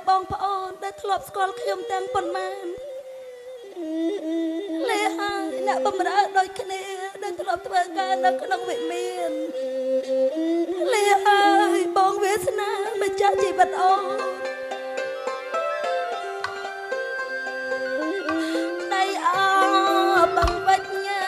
បងប្អូនដែលធ្លាប់ស្គាល់ខ្ញុំទាំងប៉ុន្មានលេហើយអ្នកបំរើដូចគ្នាដែលធ្លាប់ធ្វើការនៅក្នុងវិមានលេហើយបងវាសនាម្ចាស់ជីវិតអូនដៃអបងវិញ្ញា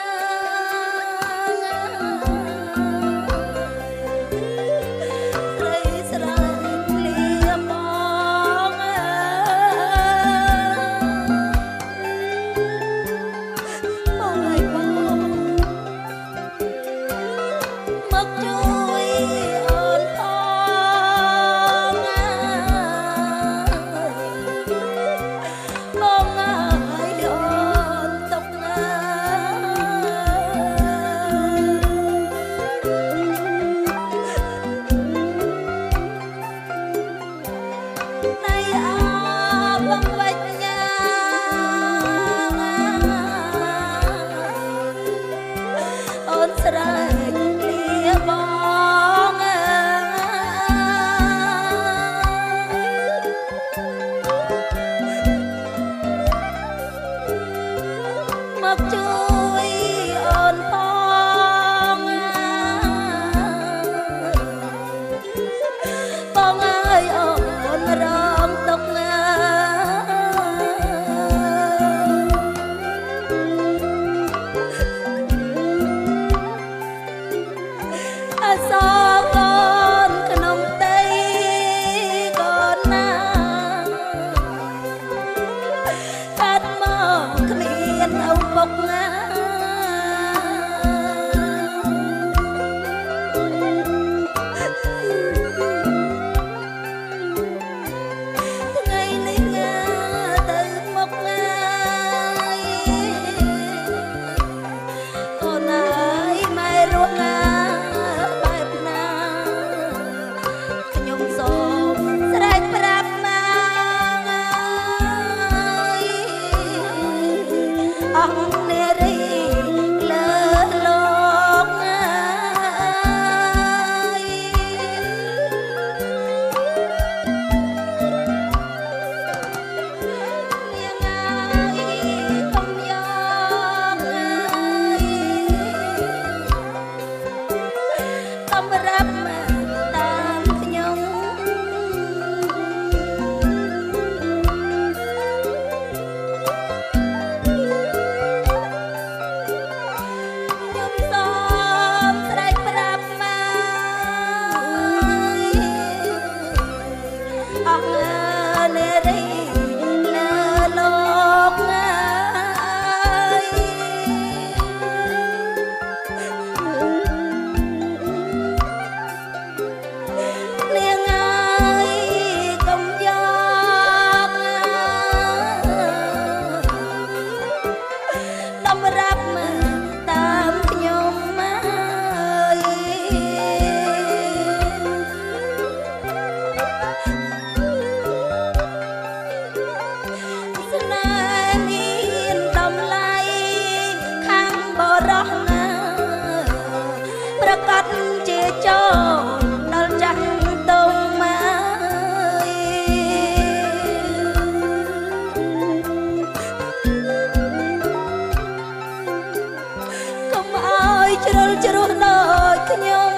ជ្រុលដូចខ្ញុំ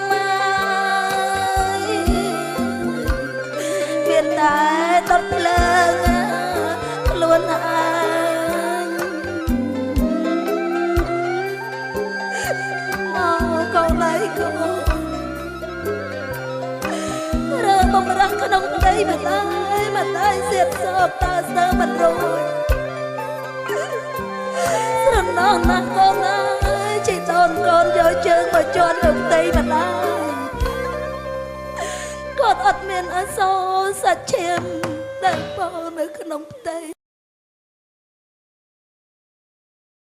មានតែដុតភ្លើងខ្លួនឯងកូនឯងកូនរើបំរះក្នុងដីមិនតែសៀតសោកតើស្ទើមិនរួចស្រណងណាស់កូនអើយជីតូនកូនយកជើងមកជន់លើផ្ទៃម្ដាយគាត់អត់មានអសរសាច់ឈាមដែលពោនៅក្នុងផ្ទៃ